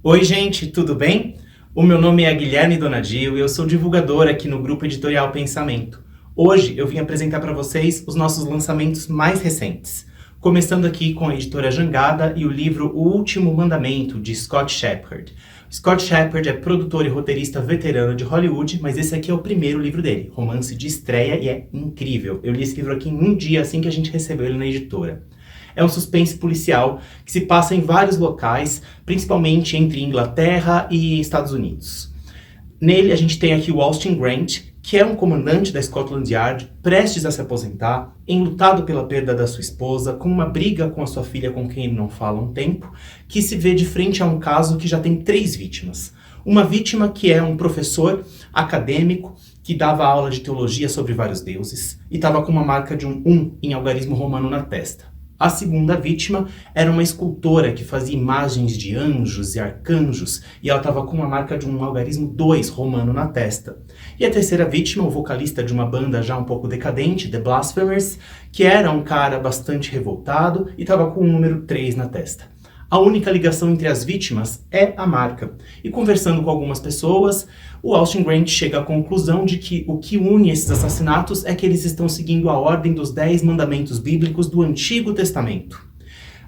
Oi, gente, tudo bem? O meu nome é Guilherme Donadio e eu sou divulgador aqui no Grupo Editorial Pensamento. Hoje eu vim apresentar para vocês os nossos lançamentos mais recentes, começando aqui com a editora Jangada e o livro O Último Mandamento, de Scott Shepherd. Scott Shepherd é produtor e roteirista veterano de Hollywood, mas esse aqui é o primeiro livro dele, romance de estreia, e é incrível. Eu li esse livro aqui em um dia assim que a gente recebeu ele na editora. É um suspense policial que se passa em vários locais, principalmente entre Inglaterra e Estados Unidos. Nele a gente tem aqui o Austin Grant, que é um comandante da Scotland Yard, prestes a se aposentar, enlutado pela perda da sua esposa, com uma briga com a sua filha com quem ele não fala há um tempo, que se vê de frente a um caso que já tem 3 vítimas. Uma vítima que é um professor acadêmico que dava aula de teologia sobre vários deuses e estava com uma marca de um 1 em algarismo romano na testa. A segunda vítima era uma escultora que fazia imagens de anjos e arcanjos e ela estava com uma marca de um algarismo 2 romano na testa. E a terceira vítima, o vocalista de uma banda já um pouco decadente, The Blasphemers, que era um cara bastante revoltado e estava com o número 3 na testa. A única ligação entre as vítimas é a marca. E conversando com algumas pessoas, o Austin Grant chega à conclusão de que o que une esses assassinatos é que eles estão seguindo a ordem dos 10 mandamentos bíblicos do Antigo Testamento.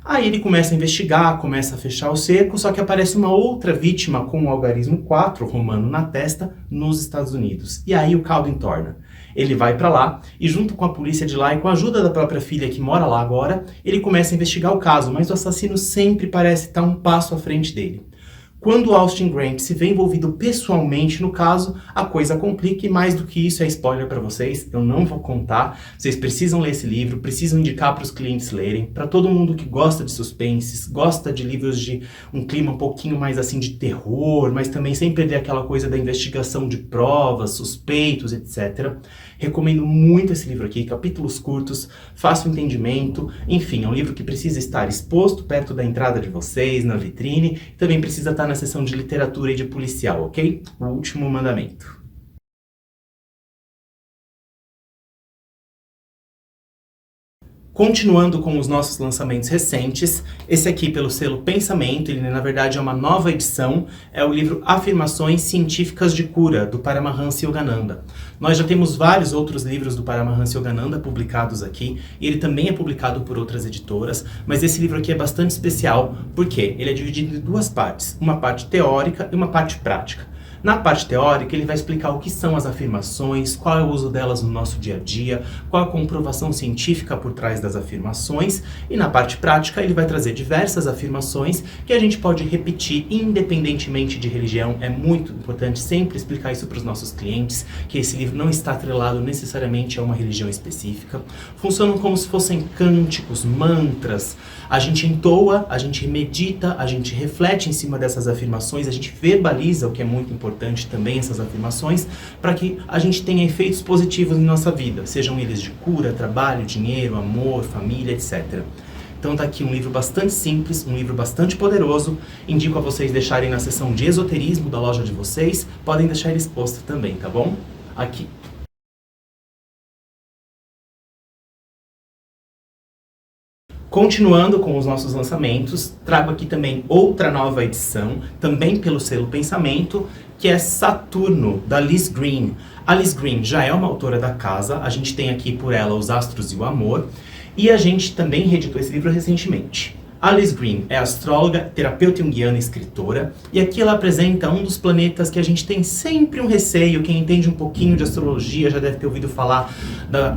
Aí ele começa a investigar, começa a fechar o cerco, só que aparece uma outra vítima com o algarismo 4 romano na testa nos Estados Unidos. E aí o caldo entorna. Ele vai pra lá e junto com a polícia de lá e com a ajuda da própria filha que mora lá agora, ele começa a investigar o caso, mas o assassino sempre parece estar um passo à frente dele. Quando Austin Grant se vê envolvido pessoalmente no caso, a coisa complica e mais do que isso é spoiler para vocês, eu não vou contar. Vocês precisam ler esse livro, precisam indicar para os clientes lerem, para todo mundo que gosta de suspenses, gosta de livros de um clima um pouquinho mais assim de terror, mas também sem perder aquela coisa da investigação de provas, suspeitos, etc. Recomendo muito esse livro aqui, capítulos curtos, fácil entendimento, enfim, é um livro que precisa estar exposto perto da entrada de vocês, na vitrine, também precisa estar na seção de literatura e de policial, ok? O Último Mandamento. Continuando com os nossos lançamentos recentes, esse aqui pelo selo Pensamento, ele na verdade é uma nova edição, é o livro Afirmações Científicas de Cura, do Paramahansa Yogananda. Nós já temos vários outros livros do Paramahansa Yogananda publicados aqui, e ele também é publicado por outras editoras, mas esse livro aqui é bastante especial, porque ele é dividido em 2 partes, uma parte teórica e uma parte prática. Na parte teórica, ele vai explicar o que são as afirmações, qual é o uso delas no nosso dia a dia, qual a comprovação científica por trás das afirmações, e na parte prática ele vai trazer diversas afirmações que a gente pode repetir independentemente de religião. É muito importante sempre explicar isso para os nossos clientes, que esse livro não está atrelado necessariamente a uma religião específica. Funcionam como se fossem cânticos, mantras. A gente entoa, a gente medita, a gente reflete em cima dessas afirmações, a gente verbaliza, o que é muito importante também, essas afirmações, para que a gente tenha efeitos positivos em nossa vida, sejam eles de cura, trabalho, dinheiro, amor, família, etc. Então tá aqui um livro bastante simples, um livro bastante poderoso. Indico a vocês deixarem na seção de esoterismo da loja de vocês, podem deixar ele exposto também, tá bom? Aqui. Continuando com os nossos lançamentos, trago aqui também outra nova edição, também pelo selo Pensamento, que é Saturno, da Liz Green. A Liz Green já é uma autora da casa, a gente tem aqui por ela Os Astros e o Amor, e a gente também reeditou esse livro recentemente. A Liz Green é astróloga, terapeuta junguiana e escritora, e aqui ela apresenta um dos planetas que a gente tem sempre um receio. Quem entende um pouquinho de astrologia já deve ter ouvido falar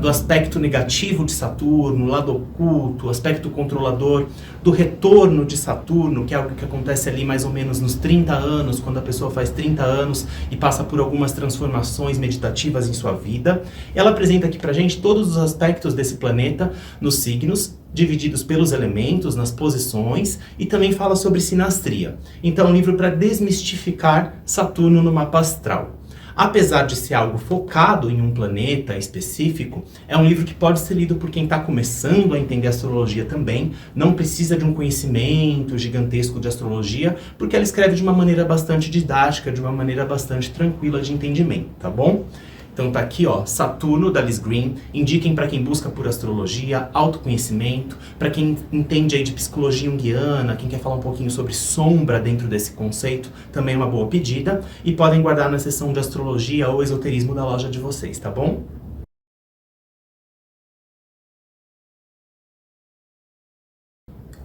do aspecto negativo de Saturno, lado oculto, aspecto controlador, do retorno de Saturno, que é algo que acontece ali mais ou menos nos 30 anos, quando a pessoa faz 30 anos e passa por algumas transformações meditativas em sua vida. Ela apresenta aqui pra gente todos os aspectos desse planeta nos signos, divididos pelos elementos, nas posições, e também fala sobre sinastria. Então é um livro para desmistificar Saturno no mapa astral. Apesar de ser algo focado em um planeta específico, é um livro que pode ser lido por quem está começando a entender astrologia também, não precisa de um conhecimento gigantesco de astrologia, porque ela escreve de uma maneira bastante didática, de uma maneira bastante tranquila de entendimento, tá bom? Então tá aqui, ó, Saturno, da Liz Green. Indiquem para quem busca por astrologia, autoconhecimento, para quem entende aí de psicologia junguiana, quem quer falar um pouquinho sobre sombra dentro desse conceito, também é uma boa pedida. E podem guardar na seção de astrologia ou esoterismo da loja de vocês, tá bom?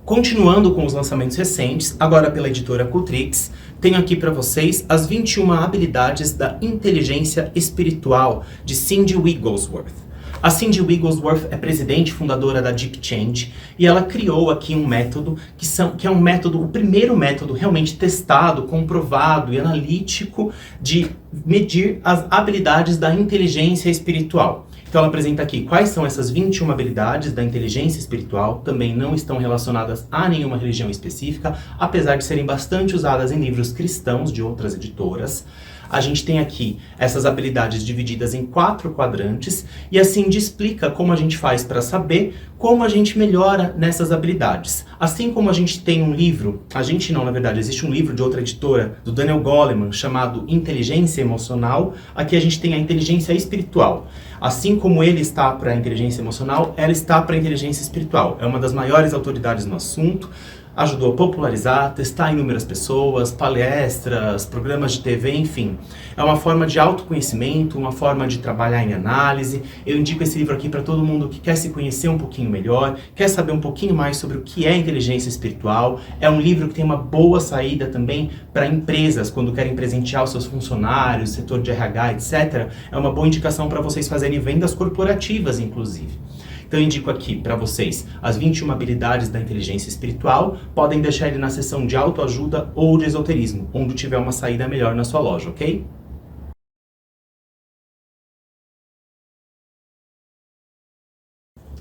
Continuando com os lançamentos recentes, agora pela editora Cultrix, tenho aqui para vocês as 21 habilidades da inteligência espiritual de Cindy Wigglesworth. A Cindy Wigglesworth é presidente e fundadora da Deep Change e ela criou aqui um método que é um método, o primeiro método realmente testado, comprovado e analítico de medir as habilidades da inteligência espiritual. Então ela apresenta aqui quais são essas 21 habilidades da inteligência espiritual, também não estão relacionadas a nenhuma religião específica, apesar de serem bastante usadas em livros cristãos de outras editoras. A gente tem aqui essas habilidades divididas em 4 quadrantes e assim explica como a gente faz para saber como a gente melhora nessas habilidades. Assim como a gente tem um livro, na verdade, existe um livro de outra editora, do Daniel Goleman, chamado Inteligência Emocional, aqui a gente tem a inteligência espiritual. Assim como ele está para a inteligência emocional, ela está para a inteligência espiritual. É uma das maiores autoridades no assunto, ajudou a popularizar, testar inúmeras pessoas, palestras, programas de TV, enfim. É uma forma de autoconhecimento, uma forma de trabalhar em análise. Eu indico esse livro aqui para todo mundo que quer se conhecer um pouquinho melhor, quer saber um pouquinho mais sobre o que é inteligência espiritual. É um livro que tem uma boa saída também para empresas, quando querem presentear os seus funcionários, setor de RH, etc. É uma boa indicação para vocês fazerem vendas corporativas, inclusive. Então eu indico aqui para vocês as 21 habilidades da inteligência espiritual. Podem deixar ele na seção de autoajuda ou de esoterismo, onde tiver uma saída melhor na sua loja, ok?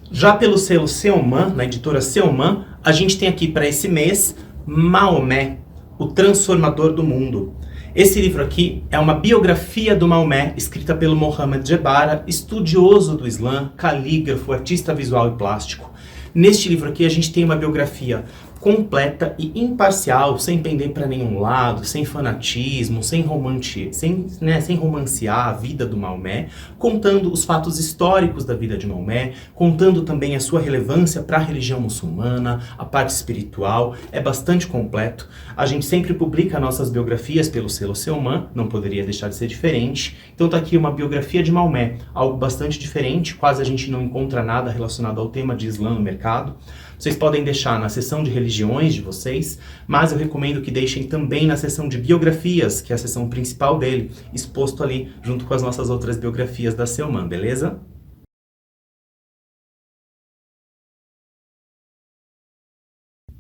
Já pelo selo Seoman, na editora Seoman, a gente tem aqui para esse mês Maomé, o Transformador do Mundo. Esse livro aqui é uma biografia do Maomé, escrita pelo Mohammed Jebara, estudioso do Islã, calígrafo, artista visual e plástico. Neste livro aqui a gente tem uma biografia completa e imparcial, sem pender para nenhum lado, sem fanatismo, sem romancear a vida do Maomé, contando os fatos históricos da vida de Maomé, contando também a sua relevância para a religião muçulmana, a parte espiritual. É bastante completo. A gente sempre publica nossas biografias pelo selo Seoman, não poderia deixar de ser diferente. Então tá aqui uma biografia de Maomé, algo bastante diferente, quase a gente não encontra nada relacionado ao tema de Islã no mercado. Vocês podem deixar na seção de religiões de vocês, mas eu recomendo que deixem também na seção de biografias, que é a seção principal dele, exposto ali junto com as nossas outras biografias da Seoman, beleza?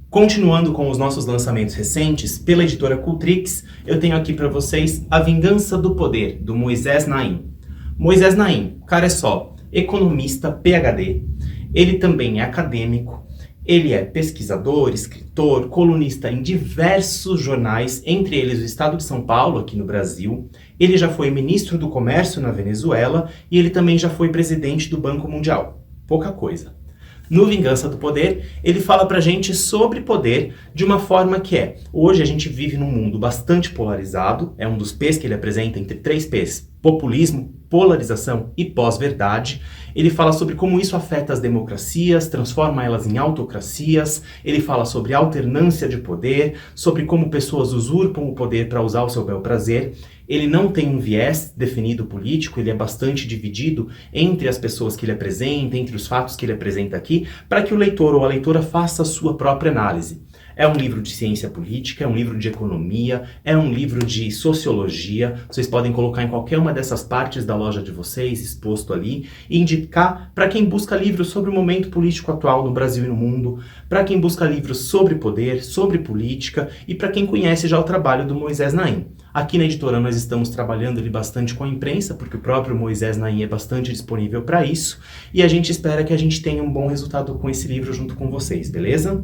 Continuando com os nossos lançamentos recentes, pela editora Cultrix, eu tenho aqui para vocês A Vingança do Poder, do Moisés Naim. Moisés Naim, o cara é só economista, PhD, ele também é acadêmico, ele é pesquisador, escritor, colunista em diversos jornais, entre eles o Estado de São Paulo, aqui no Brasil. Ele já foi ministro do Comércio na Venezuela e ele também já foi presidente do Banco Mundial. Pouca coisa. No Vingança do Poder, ele fala pra gente sobre poder de uma forma que hoje a gente vive num mundo bastante polarizado, é um dos P's que ele apresenta entre 3 P's, populismo, polarização e pós-verdade. Ele fala sobre como isso afeta as democracias, transforma elas em autocracias. Ele fala sobre alternância de poder, sobre como pessoas usurpam o poder para usar o seu bel prazer. Ele não tem um viés definido político, ele é bastante dividido entre as pessoas que ele apresenta, entre os fatos que ele apresenta aqui, para que o leitor ou a leitora faça a sua própria análise. É um livro de ciência política, é um livro de economia, é um livro de sociologia. Vocês podem colocar em qualquer uma dessas partes da loja de vocês, exposto ali, e indicar para quem busca livros sobre o momento político atual no Brasil e no mundo, para quem busca livros sobre poder, sobre política e para quem conhece já o trabalho do Moisés Naim. Aqui na editora nós estamos trabalhando ele bastante com a imprensa, porque o próprio Moisés Naim é bastante disponível para isso, e a gente espera que a gente tenha um bom resultado com esse livro junto com vocês, beleza?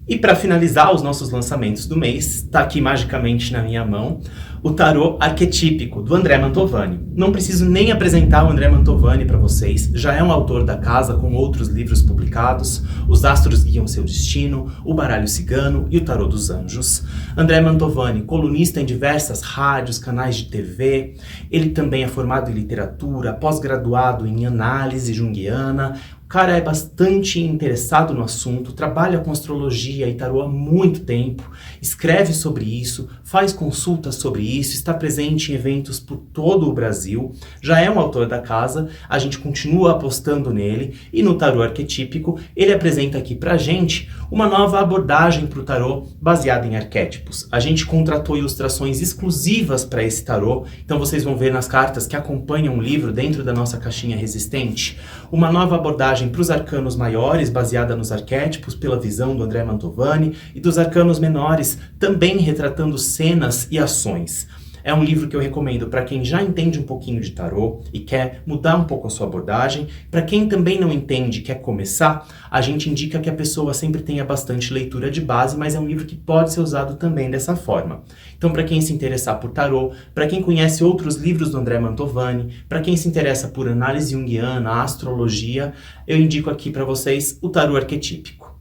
E para finalizar os nossos lançamentos do mês, está aqui magicamente na minha mão o tarô arquetípico do André Mantovani. Não preciso nem apresentar o André Mantovani para vocês, já é um autor da casa com outros livros publicados, Os Astros Guiam Seu Destino, O Baralho Cigano e o Tarô dos Anjos. André Mantovani, colunista em diversas rádios, canais de TV, ele também é formado em literatura, pós-graduado em análise junguiana. O cara é bastante interessado no assunto, trabalha com astrologia e tarô há muito tempo, escreve sobre isso, faz consultas sobre isso, está presente em eventos por todo o Brasil, já é um autor da casa, a gente continua apostando nele e no tarô arquetípico ele apresenta aqui pra gente uma nova abordagem para o tarô baseada em arquétipos. A gente contratou ilustrações exclusivas para esse tarô, então vocês vão ver nas cartas que acompanham o livro dentro da nossa caixinha resistente, uma nova abordagem para os arcanos maiores, baseada nos arquétipos, pela visão do André Mantovani, e dos arcanos menores, também retratando cenas e ações. É um livro que eu recomendo para quem já entende um pouquinho de tarô e quer mudar um pouco a sua abordagem. Para quem também não entende e quer começar, a gente indica que a pessoa sempre tenha bastante leitura de base, mas é um livro que pode ser usado também dessa forma. Então, para quem se interessar por tarô, para quem conhece outros livros do André Mantovani, para quem se interessa por análise junguiana, astrologia, eu indico aqui para vocês o tarô arquetípico.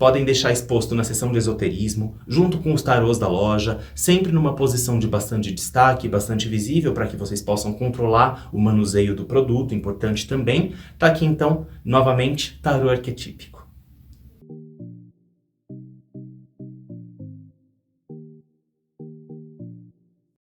Podem deixar exposto na seção de esoterismo, junto com os tarôs da loja, sempre numa posição de bastante destaque, bastante visível, para que vocês possam controlar o manuseio do produto, importante também. Tá aqui então, novamente, tarô arquetípico.